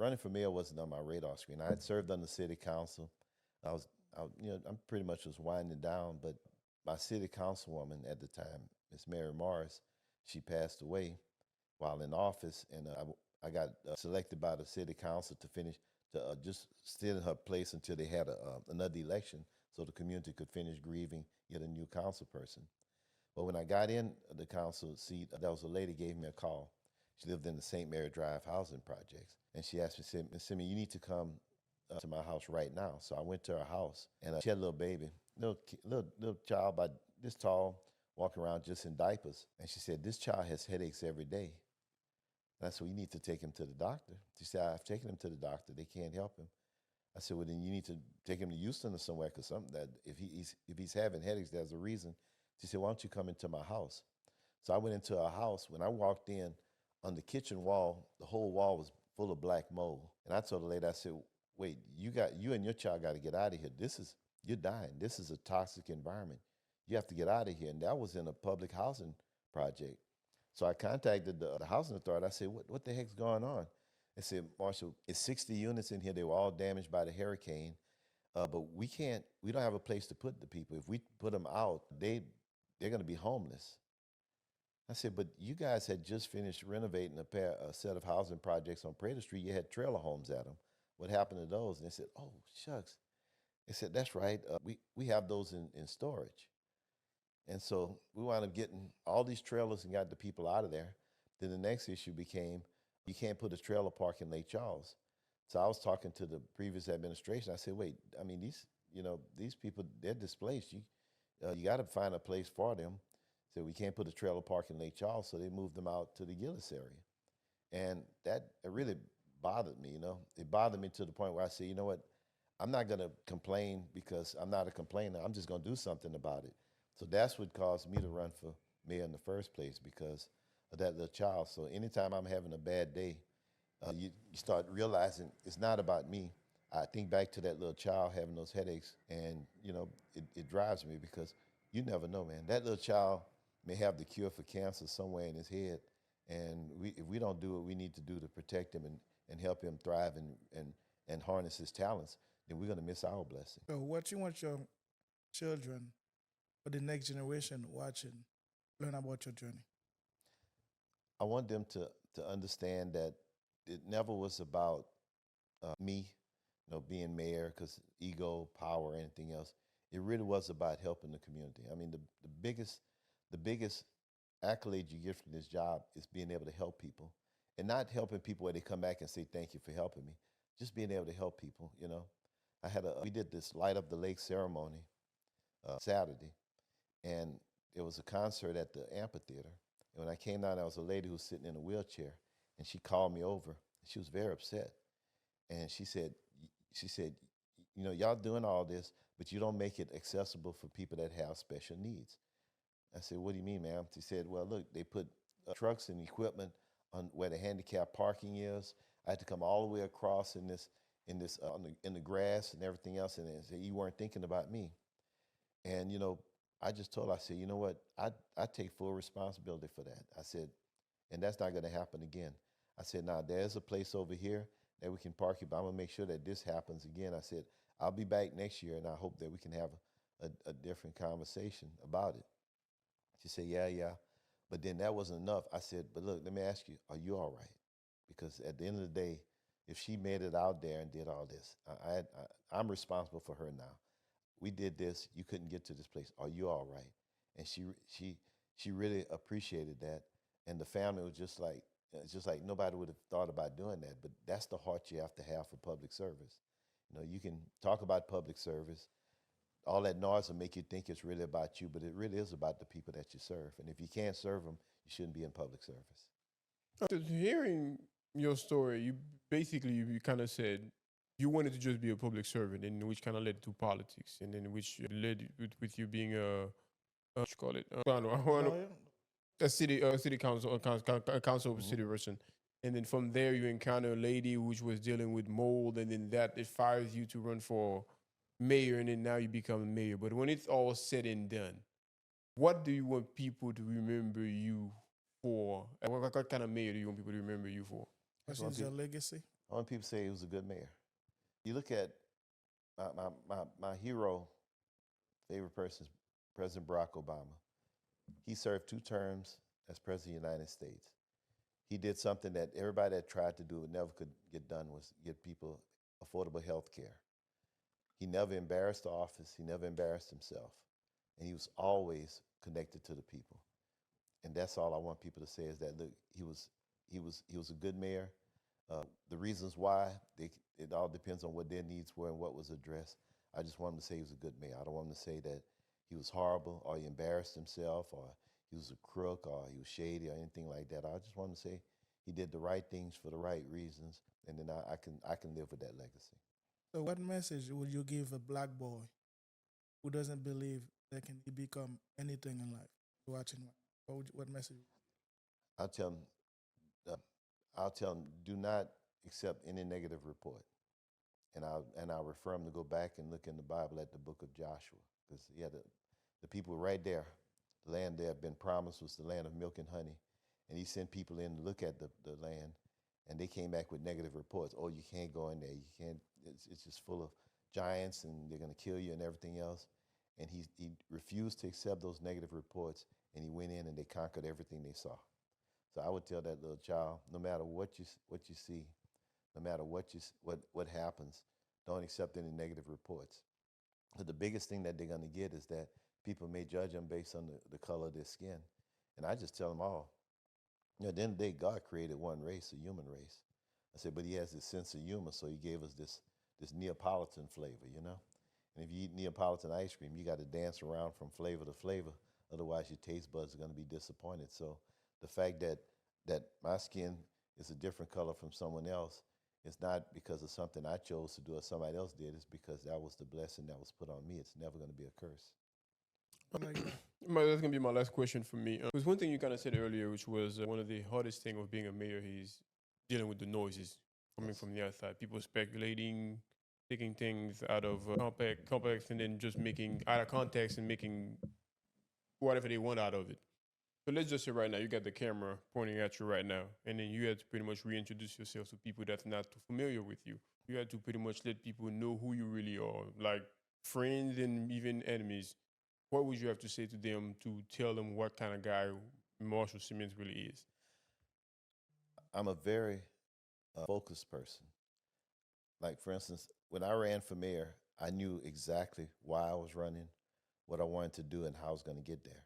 running for mayor wasn't on my radar screen. I had served on the city council. I was, I'm pretty much was winding down, but my city councilwoman at the time, Miss Mary Morris, she passed away while in office, and I got selected by the city council to finish to just stay in her place until they had another election, so the community could finish grieving, get a new council person. But when I got in the council seat, there was a lady gave me a call. She lived in the St. Mary Drive housing projects, and she asked me, said, "Miss Simien, you need to come to my house right now." So I went to her house, and she had a little baby, little child about this tall, walking around just in diapers. And she said, "This child has headaches every day." And I said, "Well, you need to take him to the doctor." She said, "I've taken him to the doctor. They can't help him." I said, "Well, then you need to take him to Houston or somewhere, because something that if he's having headaches, there's a reason." She said, "Why don't you come into my house?" So I went into her house. When I walked in, on the kitchen wall, the whole wall was full of black mold. And I told the lady, I said, "Wait, you and your child got to get out of here. You're dying. This is a toxic environment. You have to get out of here." And that was in a public housing project. So I contacted the housing authority. I said, what the heck's going on?" They said, "Marshall, it's 60 units in here. They were all damaged by the hurricane. But we don't have a place to put the people. If we put them out, they're going to be homeless." I said, "But you guys had just finished renovating a set of housing projects on Prater Street. You had trailer homes at them. What happened to those?" And they said, "Oh, shucks." They said, "That's right. We have those in storage." And so we wound up getting all these trailers and got the people out of there. Then the next issue became, you can't put a trailer park in Lake Charles. So I was talking to the previous administration. I said, "Wait, I mean, these people, they're displaced. You got to find a place for them." So we can't put a trailer park in Lake Charles, so they moved them out to the Gillis area. And that it really bothered me, you know. It bothered me to the point where I said, "You know what, I'm not gonna complain because I'm not a complainer. I'm just gonna do something about it." So that's what caused me to run for mayor in the first place, because of that little child. So anytime I'm having a bad day, you start realizing it's not about me. I think back to that little child having those headaches, and it drives me, because you never know, man. That little child may have the cure for cancer somewhere in his head, and if we don't do what we need to do to protect him and help him thrive and harness his talents, then we're going to miss our blessing. So, what you want your children or the next generation watching learn about your journey? I want them to understand that it never was about me, being mayor, because ego, power, or anything else. It really was about helping the community. I mean, the biggest accolade you get from this job is being able to help people, and not helping people where they come back and say thank you for helping me. Just being able to help people. We did this light up the lake ceremony Saturday, and there was a concert at the amphitheater. And when I came down, there was a lady who was sitting in a wheelchair, and she called me over. She was very upset, and she said, "Y'all doing all this, but you don't make it accessible for people that have special needs." I said, "What do you mean, ma'am?" She said, "Well, look, they put trucks and equipment on where the handicap parking is. I had to come all the way across in the grass and everything else, and they said, you weren't thinking about me." And I just told her, I said, "You know what? I take full responsibility for that." I said, "And that's not going to happen again." I said, "Now there's a place over here that we can park you, but I'm gonna make sure that this happens again." I said, "I'll be back next year, and I hope that we can have a different conversation about it." She said, "Yeah, yeah." But then that wasn't enough. I said, "But look, let me ask you, are you all right?" Because at the end of the day, if she made it out there and did all this, I'm responsible for her now. We did this. You couldn't get to this place. Are you all right? And she really appreciated that. And the family was just like, it's just like nobody would have thought about doing that. But that's the heart you have to have for public service. You can talk about public service. All that noise will make you think it's really about you, but it really is about the people that you serve. And if you can't serve them, you shouldn't be in public service. After hearing your story, you kind of said you wanted to just be a public servant, and which kind of led to politics, and then which led with you being what you call it, I don't know, Lawyer? a city council, a council of Hmm. city person, and then from there you encounter a lady which was dealing with mold, and then that it fires you to run for mayor, and then now you become a mayor. But when it's all said and done, what do you want people to remember you for? What kind of mayor do you want people to remember you for? I just What want is your people. legacy? I want people to say he was a good mayor. You look at my hero, favorite person is President Barack Obama. He served 2 terms as President of the United States. He did something that everybody that tried to do it never could get done, was get people affordable health care. He never embarrassed the office. He never embarrassed himself. And he was always connected to the people. And that's all I want people to say is that, look, he was a good mayor. The reasons why, it all depends on what their needs were and what was addressed. I just want him to say he was a good mayor. I don't want him to say that he was horrible or he embarrassed himself or he was a crook or he was shady or anything like that. I just want him to say he did the right things for the right reasons, and then I can live with that legacy. So, what message would you give a black boy who doesn't believe that can become anything in life? Watching what message? I'll tell him, do not accept any negative report. And I'll refer him to go back and look in the Bible at the book of Joshua, because the people right there, the land they had been promised was the land of milk and honey. And he sent people in to look at the land, and they came back with negative reports. Oh, you can't go in there. You can't. It's just full of giants, and they're going to kill you and everything else. And he refused to accept those negative reports, and he went in and they conquered everything they saw. So I would tell that little child, no matter what you see, no matter what happens, don't accept any negative reports. But the biggest thing that they're going to get is that people may judge them based on the color of their skin. And I just tell them all, at the end of the day, God created one race, a human race. I said, but he has this sense of humor, so he gave us this Neapolitan flavor, you know? And if you eat Neapolitan ice cream, you got to dance around from flavor to flavor. Otherwise, your taste buds are going to be disappointed. So the fact that my skin is a different color from someone else, it's not because of something I chose to do or somebody else did. It's because that was the blessing that was put on me. It's never going to be a curse. That's going to be my last question for me. Because one thing you kind of said earlier, which was one of the hardest things of being a mayor, is dealing with the noises coming from the outside. People speculating, taking things out of context, and then just making out of context and making whatever they want out of it. So let's just say right now, you got the camera pointing at you right now, and then you had to pretty much reintroduce yourself to people that's not too familiar with you. You had to pretty much let people know who you really are, like friends and even enemies. What would you have to say to them to tell them what kind of guy Marshall Simien really is? I'm a very focused person. Like, for instance, when I ran for mayor, I knew exactly why I was running, what I wanted to do, and how I was going to get there.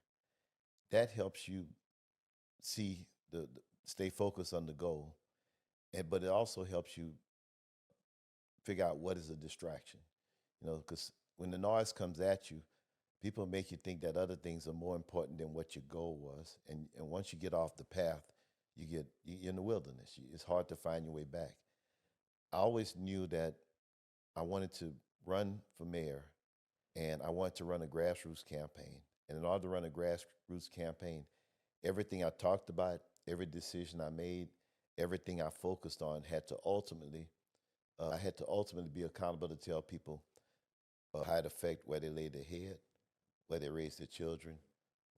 That helps you see stay focused on the goal, but it also helps you figure out what is a distraction. You know, because when the noise comes at you, people make you think that other things are more important than what your goal was, and once you get off the path, you're in the wilderness. It's hard to find your way back. I always knew that I wanted to run for mayor, and I wanted to run a grassroots campaign. And in order to run a grassroots campaign, everything I talked about, every decision I made, everything I focused on I had to ultimately be accountable to tell people how it affected where they laid their head, where they raised their children,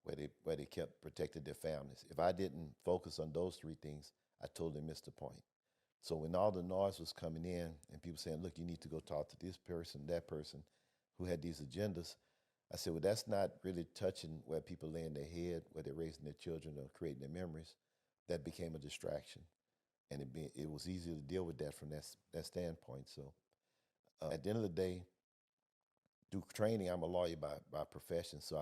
where they protected their families. If I didn't focus on those 3 things, I totally missed the point. So when all the noise was coming in and people saying, look, you need to go talk to this person, that person who had these agendas, I said, well, that's not really touching where people lay in their head, where they're raising their children or creating their memories. That became a distraction. And it was easier to deal with that from that standpoint. So at the end of the day, through training, I'm a lawyer by profession. So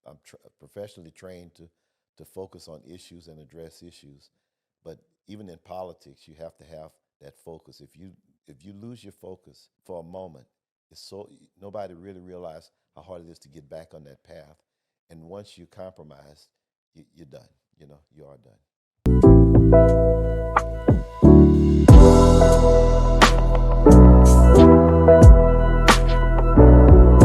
I'm professionally trained to focus on issues and address issues. But even in politics, you have to have that focus. If you lose your focus for a moment, nobody really realizes how hard it is to get back on that path. And once you compromise, you're done. You know, you are done.